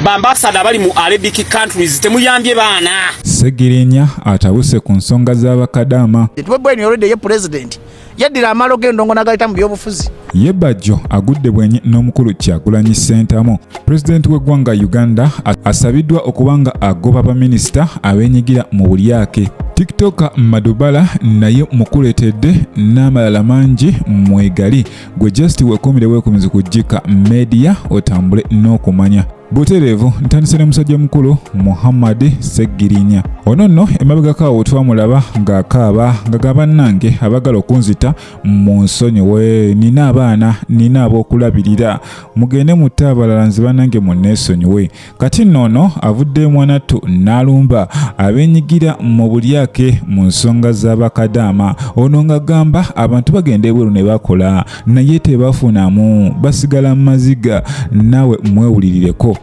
bambasada bali mu Arabic countries temuyambye baana. Ssegirinya atabuse ku nsonga z'abakadama. Bobiwine already ye president yaddira amalo g'endongo n'agayita mu byobufuzi. Ye Bajjo agudde bwenyi n'omukulu Kyagulanyi Ssentamu. Pulezidenti w'eggwanga Uganda asabiddwa okubanga agoba baminisita abeenyigira mu bulyake. TikTok Madubala naye mukuletedde n'amalala mangi mwegali gwe just wekumire weekumizi kujjika media otambule n'okumanya. Butereevu ntandise ne musajja mukulu Muhammad Ssegirinya. Ono nno emabegako twamulaba ng'akaaba nga gabannange abagala okunzita mu nsonyiwe, nina abaana nina ab'okulabirira mugende mutte abalala nze bannange munneesonyiwe. Kati nno avudde mwanattu n'alumba abeenyigira mu bulyake mu nsonga z'abakadaama. Ono ng'agamba abantu bagenda ebweru ne bakola naye tebafunamu basigala mu maziga. Naawe mwewulirireko.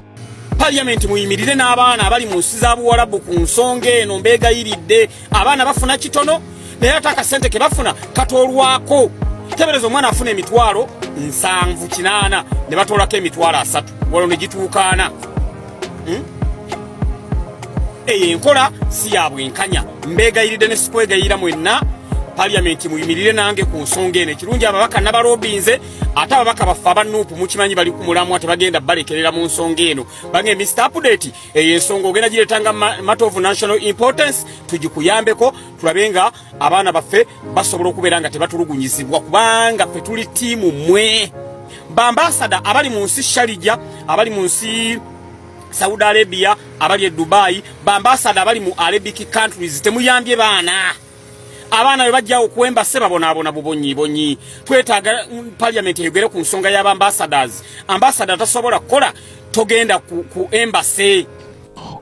Parliament muyimirire n'abaana abali mu nsi za Buwarabu ku nsonga eno mbeegayiridde. Abaana bafuna kitono naye ate akasente ke bafuna katoolwako. Tebereza omwana afuna emitwalo 7-8 ne batoolako emitwalo 3 waliwo ne gituukaana. Eyo enkola si ya bwenkanya. Mbeegayiridde ne sikwegayira mwenna. Parliament muyimirire nange ku nsonga eno. Ekirungi ababaka n'abalobinze ate ababaka baffe abannuupu mukimanyi bali ku mulamu ate bagenda balekerera mu nsonga eno. Bange Mr. Update eyo ensonga ogenda gireetanga matter of national importance tugikuyambeko tulabe nga abaana baffe basobola okubeera nga tebatulugunyizibwa kubanga ffe tuli ttiimu mmwe. Bambasada abali mu nsi Sharija, abali mu nsi Saudi Arabia, abali e Dubai, bambasada abali mu Arabic countries temuyambye baana. Abaana bajja okwemba seba bonaabona bubonyi. Twetaaga Parliament eyogere ku nsonga y'abambassadors. Ambassador tasobola kukola togenda ku embassy.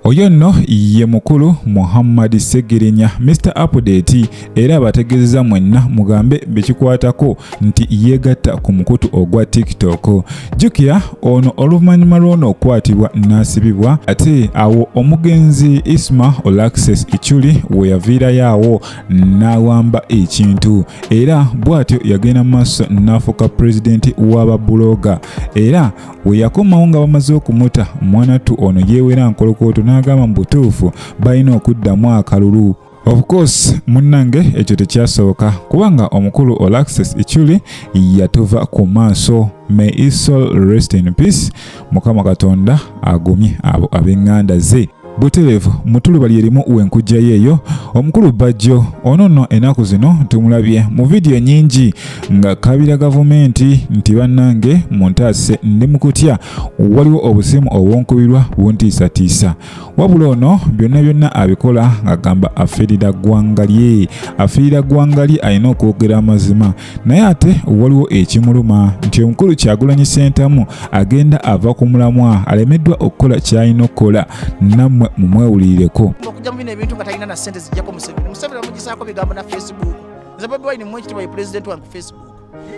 Oyo nno ye mukulu Muhammad Ssegirinya Mr. Update era abategeezeza mwenna mugambe bekikwatako nti yeegatta ku mukutu ogwa TikTok. Jjukira ono oluvannyuma lw'ono okwatibwa n'asibibwa ate awo omugenzi Isma Olaxes Ichuli we yaviirayo awo n'awamba ekintu era bw'atyo yagenda mu maaso n'afuuka pulezidenti w'ababuloga era we yakomawo nga bamaze okumuta mwanattu ono yeewera nkolokooto n'agamba mu butuufu balina okuddamu akalulu. Of course munnange ekyo tekyasoboka kubanga omukulu Olaxes Ichuli yatuva ku maaso. May his soul rest in peace. Mukama Katonda agumye abo ab'eŋŋanda ze. Butereevu mutulu bali erimu wenkujja yeeyo omukulu Bajjo ono nno ennaku zino tumulabye mu vidiyo nyingi nga kabira gavumenti nti bannange muntaase ndi mu kutya waliwo obusimu obwonkubirwa buntiisatiisa. Wabula ono byonna abikola ng'agamba afiirira ggwanga lye. Afiirira ggwanga lye alina okwogera amazima naye ate waliwo ekimuluma nti omukulu Kyagulanyi Ssentamu agenda ava ku mulamwa alemeddwa okukola ky'alina okukola. Nammwe mumwewulireko. Okujja mu bino ebintu nga talina na ssente zijjako Museveni. Museveni amugisaako bigambo na Facebook. Nze Bobiwine mwekitiibwa ye president wange ku Facebook.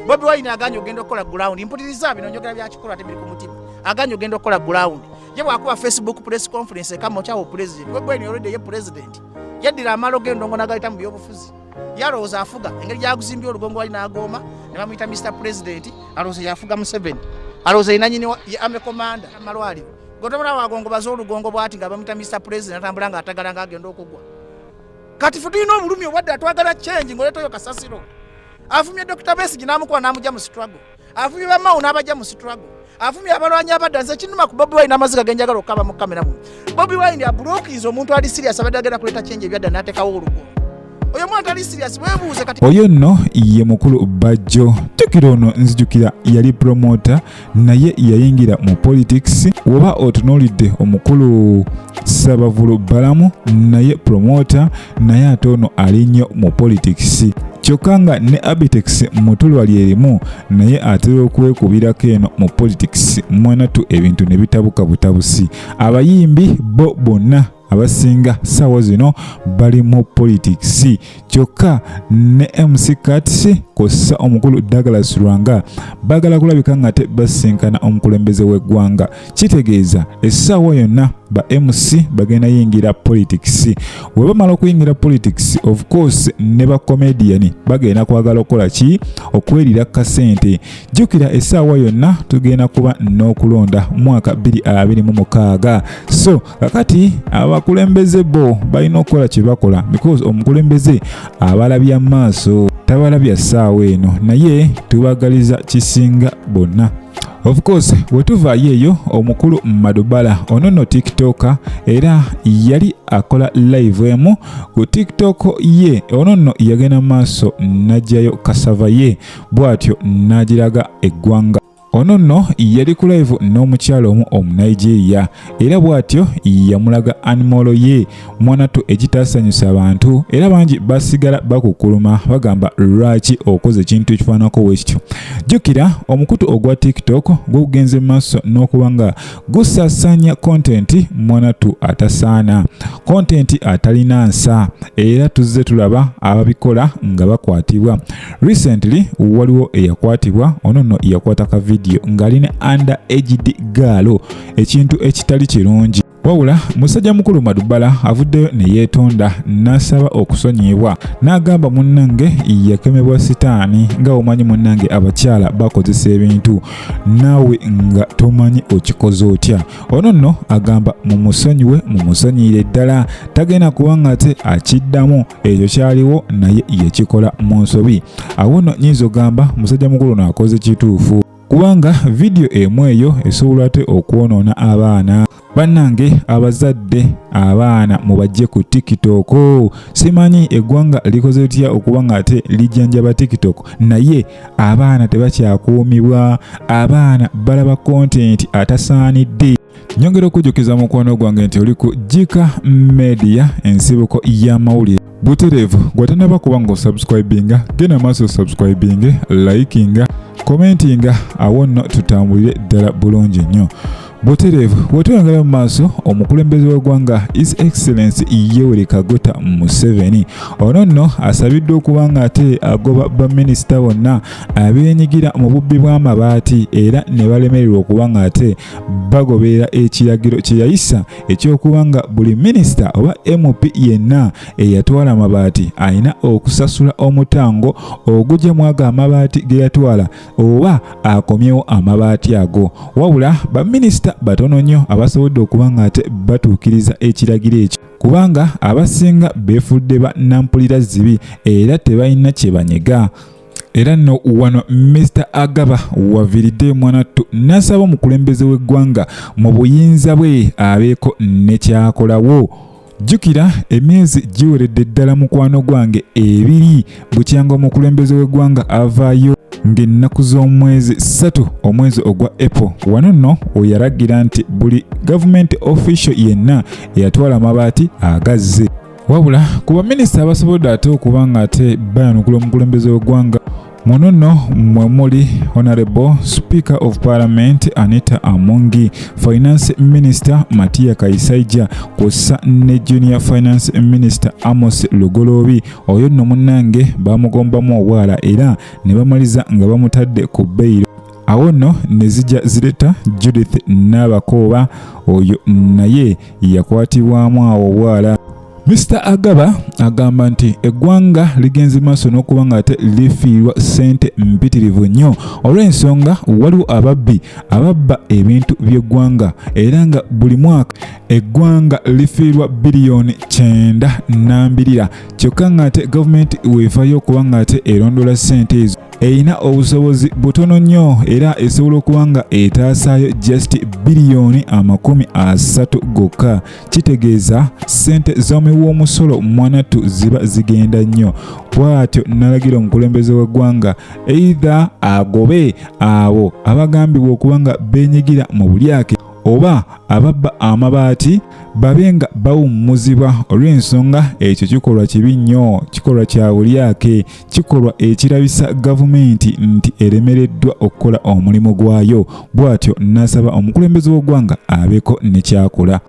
Bobiwine aganye ogenda okukola ground. Mpuliriza bino njogera byakikola ate biri ku mutima. Aganye ogenda okukola ground. Ye bw'akuba Facebook press conference ekama okyawo president. Bobiwine already ye president. Yaddira amalo g'endongo n'agayita mu byobufuzi. Yalowooza afuga engeri gyaguzimbye olugongo wali n'agooma ne bamuyita Mr. President alowooza yafuga Museveni. Alowooza ye nannyini ye ame commander amalwaliro. Gotomala wagongo bazolugongo bwati nga bamita Mr. President atambula nga atagala nga agenda okugwa. Kati fulino obulumi obwadde atwagala change ngoleto yo kasasiro. Afumye Dr. Besigye n'amukuba n'amugya mu struggle. Afumye bamawu n'abajja mu struggle. Afumye abalwanyi abaddanze kinuma ku Bobiwine amaziga genjagala okukaba mu kamera mu. Bobiwine ablokiza omuntu ali serious abadde agenda kuleta change ebyadda n'ateekawo olugongo. Oyo mwana ali serious weebuuze kati. Oyo nno ye mukulu Bajjo. Jjukira ono nzijukira yali promoter naye yayingira mu politics. Oba otunuulidde omukulu Sabavulu Balamu naye promoter naye ate ono ali nnyo mu politics. Kyokka nga ne Abitex mutulu wali erimu naye atera okwekubirako eno mu politics mwanattu ebintu ne bitabuka butabusi. Abayimbi bo bonna abasinga sawa zino bali mu politics. kyokka ne MC Katsi kossa omukulu Douglas Lwanga bagala kulabika nga te basinkana omukulembeze w'eggwanga. Kitegeeza essaawa yonna ba MC bagenda yingira politics. Bwe bamala okuyingira politics, of course ne ba comedian bagenda kwagala okukola ki? Okwerira kasente. Jjukira essaawa yonna tugenda kuba n'okulonda mwaka 2026. So kakati abakulembeze bo balina okukola kye bakola, because omukulembeze abalabya maaso tabalabya ssaawa eno, naye tubagaliza kisinga bonna. Of course wetuvaayo eyo omukulu Madubala ono no TikToker era yali akola live emu ku TikTok ye, ono no yagenda maaso najjayo kasava ye bwatyo nagiraga eggwanga. Ono no yali ku live n'omukyalo omu Omunigeria era bwatyo yamulaga animalo ye mwanatu ekitaasanyusa abantu era bangi basigala bakukuluma bagamba lwaki okoze ekintu ekifaanako bwekityo. Jjukira omukutu ogwa TikTok gugenze maaso n'okuba nga gusaasaanya content mwanatu atasaana, content atalina nsa, era tuzze tulaba ababikola nga bakwatibwa. Recently waliwo eyakwatibwa, ono no yakwata ka video ngalina underaged girl, ekintu ekitali kirungi. Wabula musajja mukulu Madubala avuddeyo ne yeetonda n'asaba okusonyibwa, n'agamba munnange yakemebwa sitaani nga omanyi munnange abakyala bakozesa ebintu naawe nga tomanyi okikoze otya. Ono nno agamba mumusonyiire ddala, tagenda kuba nga te akiddamu ekyo kyaliwo naye yekikola mu nsobi. Awo nno nnyinza ogamba musajja mukulu n'akoze kituufu, kubanga video emu eyo esobola ate okwonoona abaana. Bannange abazadde abaana mubajje ku TikTok. Simanyi eggwanga likoze litya okuba nga ate lijjanjaba TikTok, naye abaana tebakyakuumibwa, abaana balaba content atasaanidde. Nyongera okujjukiza mukwano gwange nti oli ku KIKA Media, ensibuko y'amawulire. Butereevu gwatanaba kuba ng'osubscribinga, genda maaso subscribing, likinga, commentinga, awo nno tutambulire ddala bulungi nnyo. Butereevu wetuyongera mu maaso, omukulembeze w'eggwanga His Excellency Yoweri Kaguta Museveni ono nno asabiddwa okuba nga ate agoba baminisita bonna abeenyigira mu bubbi bw'amabaati era ne balemererwa okuba nga ate bagoberera ekiragiro kye yayisa ekyokuba nga buli minisita oba MP yenna eyatwala amabaati alina okusasula omutango ogujja mu ago amabaati ge yatwala oba akomyewo amabaati ago. Wabula baminisita batono nnyo abasobodde okuba nga ate batuukiriza ekiragiro ekyo, kubanga abasinga beefudde bannampulira zibi era tebalina kye banyega. Era nno wano Mr. Agaba waviridde mwanattu n'asaba omukulembeze w'eggwanga mu buyinza bwe abeeko ne kyakolawo. Jjukira emyezi giweredde ddala mukwano gwange 2 bukyanga omukulembeze w'eggwanga avaayo ng'ennaku z'omwezi 3 omwezi ogwa April. Wano nno oyaragira nti buli government official yenna eyatwala amabaati agazze. Wabula ku baminisita abasobodde ate okuba nga ate bayanukula omukulembeze w'eggwanga muno nno mwe muli Honorable Speaker of Parliament Anita Amungi, Finance Minister Matia Kaisaija, kw'ossa ne Junior Finance Minister Amos Lugolobi. Oyo nno munnange bamugombamu obwala era ne bamaliza nga bamutadde ku bbeiro. Awo nno ne zijja zireta Judith Nabakooba, oyo naye yakwatibwamu awo obwala. Mr. Agaba agamba nti eggwanga ligenze maaso n'okuba nga ate lifiirwa ssente mpitirivu nnyo olw'ensonga waliwo ababbi ababba ebintu by'eggwanga era nga buli mwaka eggwanga lifiirwa biliyoni 9 kyokka nga ate gavumenti weefaayo okuba nga ate erondola ssente ezo erina obusobozi butono nnyo era esobola okuba nga etaasaayo just biliyoni 30 gokka. Kitegeeza ssente z'omuwoomusolo mwanatu ziba zigenda nnyo. Bw'atyo nalagira omukulembeze w'eggwanga either agobe abo abagambibwa okuba nga beenyigira mu bulyake oba ababba amabaati babenga bawummuzibwa olw'ensonga ekyo kikolwa kibi nnyo, kikolwa kya bulyake, kikolwa ekirabisa gavumenti nti eremereddwa okukola omulimu gwayo. Bw'atyo n'asaba omukulembeze w'eggwanga abeeko ne kyakola.